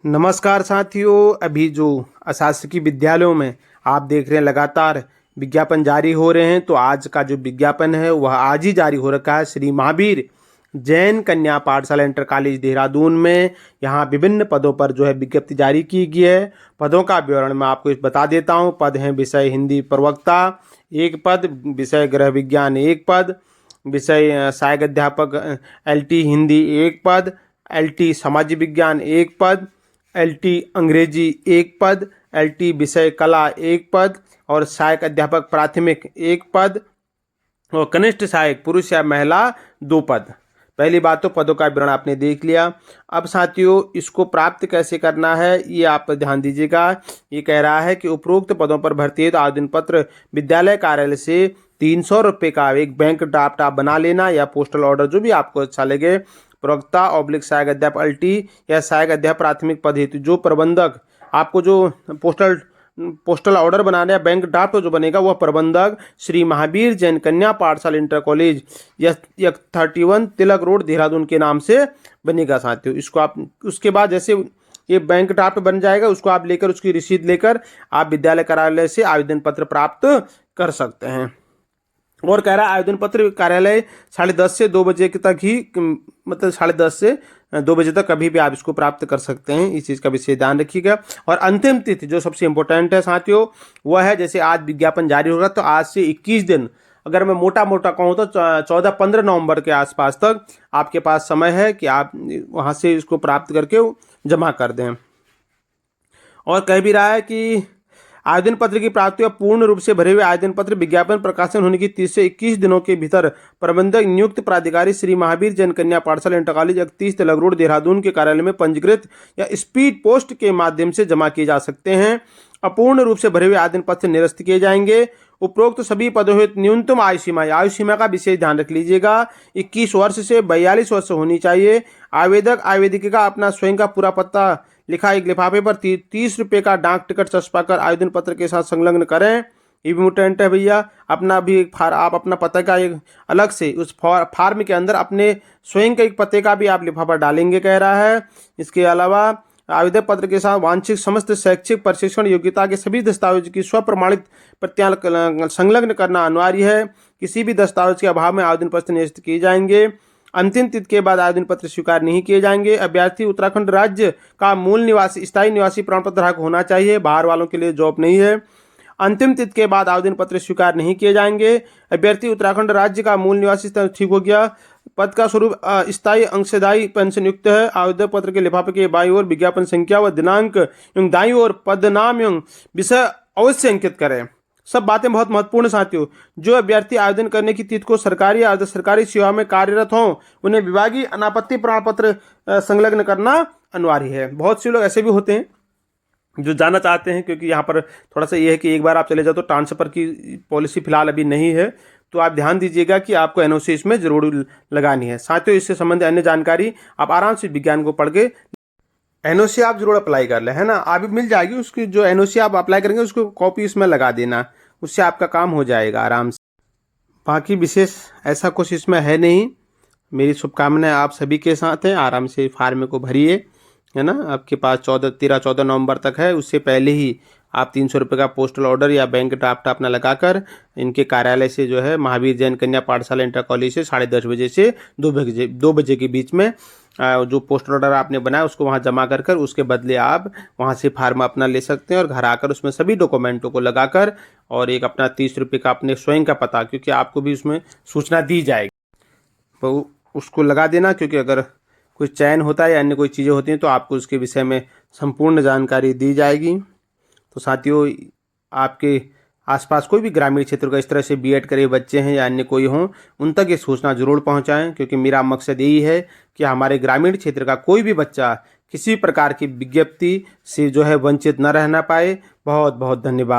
नमस्कार साथियों। अभी जो अशासकीय विद्यालयों में आप देख रहे हैं लगातार विज्ञापन जारी हो रहे हैं, तो आज का जो विज्ञापन है वह आज ही जारी हो रखा है। श्री महावीर जैन कन्या पाठशाला इंटर कॉलेज देहरादून में यहाँ विभिन्न पदों पर जो है विज्ञप्ति जारी की गई है। पदों का विवरण मैं आपको बता देता हूँ। पद हैं विषय हिंदी प्रवक्ता एक पद, विषय गृह विज्ञान एक पद, विषय सहायक अध्यापक एलटी हिंदी एक पद, एलटी समाज विज्ञान एक पद, एलटी अंग्रेजी एक पद, एलटी विषय कला एक पद और सहायक अध्यापक प्राथमिक एक पद और कनिष्ठ सहायक पुरुष या महिला 2 पद। पहली बात तो पदों का विवरण आपने देख लिया। अब साथियों इसको प्राप्त कैसे करना है ये आप ध्यान दीजिएगा। ये कह रहा है कि उपरोक्त पदों पर भर्ती है तो आवेदन पत्र विद्यालय कार्यालय से 300 रुपये का एक बैंक ड्राफ्ट आप बना लेना या पोस्टल ऑर्डर जो भी आपको अच्छा लगे। प्रवक्ता ऑब्लिक सहायक अध्यापक अल्टी या सहायक अध्यापक प्राथमिक पद हेतु जो प्रबंधक आपको जो पोस्टल ऑर्डर बनाना है, बैंक ड्राफ्ट जो बनेगा वह प्रबंधक श्री महावीर जैन कन्या पाठशाला इंटर कॉलेज या 31 तिलक रोड देहरादून के नाम से बनेगा साथियों। इसको आप उसके बाद जैसे ये बैंक ड्राफ्ट बन जाएगा उसको आप लेकर उसकी रसीद लेकर आप विद्यालय कार्यालय से आवेदन पत्र प्राप्त कर सकते हैं। और कह रहा है आवेदन पत्र कार्यालय 10:30 से 2 बजे तक ही, मतलब 10:30 से 2 बजे तक कभी भी आप इसको प्राप्त कर सकते हैं। इस चीज़ का विशेष ध्यान रखिएगा। और अंतिम तिथि जो सबसे इम्पोर्टेंट है साथियों वह है, जैसे आज विज्ञापन जारी होगा तो आज से 21 दिन, अगर मैं मोटा कहूँ तो 14-15 नवंबर के आसपास तक आपके पास समय है कि आप वहाँ से इसको प्राप्त करके जमा कर दें। और कह भी रहा है कि आवेदन पत्र की प्राप्ति और पूर्ण रूप से भरे हुए आवेदन पत्र विज्ञापन प्रकाशन होने की 30 से 21 दिनों के भीतर प्रबंधक नियुक्त प्राधिकारी श्री महावीर जैन कन्या पाठशाला इंटर कॉलेज 31 तिलक रोड देहरादून के कार्यालय में पंजीकृत या स्पीड पोस्ट के माध्यम से जमा किए जा सकते हैं। अपूर्ण रूप से भरे हुए आवेदन पत्र निरस्त किए जाएंगे। उपरोक्त सभी पदों हेतु न्यूनतम आयु सीमा का विशेष ध्यान रख लीजिएगा। 21 वर्ष से 42 वर्ष होनी चाहिए। आवेदक आवेदिका अपना स्वयं का पूरा पता लिखा एक लिफाफे पर 30 रुपये का डाक टिकट चस्पा कर आवेदन पत्र के साथ संलग्न करें। ये भी इम्पोर्टेंट है भैया। अपना भी एक आप अपना पता का एक अलग से उस फार्म के अंदर अपने स्वयं के एक पते का भी आप लिफाफा डालेंगे कह रहा है। इसके अलावा आवेदन पत्र के साथ वांछित समस्त शैक्षिक प्रशिक्षण योग्यता के सभी दस्तावेज की स्वप्रमाणित प्रतियां संलग्न करना अनिवार्य है। किसी भी दस्तावेज के अभाव में आवेदन पत्र निरस्त किए जाएंगे। अंतिम तिथि के बाद आवेदन पत्र स्वीकार नहीं किए जाएंगे। अभ्यर्थी उत्तराखंड राज्य का मूल निवासी स्थायी निवासी प्रमाण पत्र धारक होना चाहिए, बाहर वालों के लिए जॉब नहीं है। अंतिम तिथि के बाद आवेदन पत्र स्वीकार नहीं किए जाएंगे। अभ्यर्थी उत्तराखंड राज्य का मूल निवासी ठीक हो गया। पद का स्वरूप स्थायी अंशदायी पेंशन युक्त है। आवेदन पत्र के लिफाफे के बाईं ओर विज्ञापन संख्या व दिनांक एवं दाईं ओर पद नाम एवं विषय अवश्य अंकित करें। सब बातें बहुत महत्वपूर्ण साथियों। जो अभ्यर्थी आवेदन करने की तिथि को सरकारी या अर्ध सरकारी सेवा में कार्यरत हों उन्हें विभागीय अनापत्ति प्रमाण पत्र संलग्न करना अनिवार्य है। बहुत से लोग ऐसे भी होते हैं जो जाना चाहते हैं, क्योंकि यहाँ पर थोड़ा सा ये है कि एक बार आप चले जाओ तो ट्रांसफर की पॉलिसी फिलहाल अभी नहीं है, तो आप ध्यान दीजिएगा कि आपको एनओसी इसमें जरूर लगानी है। साथियों इससे संबंधित अन्य जानकारी आप आराम से विज्ञान को पढ़ के एनओसी आप जरूर अप्लाई कर लें, है ना। आप मिल जाएगी उसकी, जो एनओसी आप अप्लाई करेंगे उसको कॉपी इसमें लगा देना, उससे आपका काम हो जाएगा आराम से। बाकी विशेष ऐसा कुछ इसमें है नहीं। मेरी शुभकामनाएं आप सभी के साथ हैं। आराम से फार्म को भरिए, है ना। आपके पास 13-14 नवंबर तक है। उससे पहले ही आप 300 रुपये का पोस्टल ऑर्डर या बैंक ड्राफ्ट अपना लगाकर इनके कार्यालय से जो है महावीर जैन कन्या पाठशाला इंटर कॉलेज से 10:30 बजे से 2 बजे के बीच में जो पोस्टल ऑर्डर आपने बनाया उसको वहाँ जमा कर उसके बदले आप वहाँ से फार्म अपना ले सकते हैं और घर आकर उसमें सभी डॉक्यूमेंटों को लगाकर और एक अपना 30 रुपये का अपने स्वयं का पता, क्योंकि आपको भी उसमें सूचना दी जाएगी, तो उसको लगा देना। क्योंकि अगर कोई चयन होता है या अन्य कोई चीज़ें होती हैं तो आपको उसके विषय में संपूर्ण जानकारी दी जाएगी। तो साथियों आपके आसपास कोई भी ग्रामीण क्षेत्र का इस तरह से बीएड करे बच्चे हैं या अन्य कोई हों उन तक ये सूचना जरूर पहुंचाएं, क्योंकि मेरा मकसद यही है कि हमारे ग्रामीण क्षेत्र का कोई भी बच्चा किसी प्रकार की विज्ञप्ति से जो है वंचित न रहना पाए। बहुत बहुत धन्यवाद।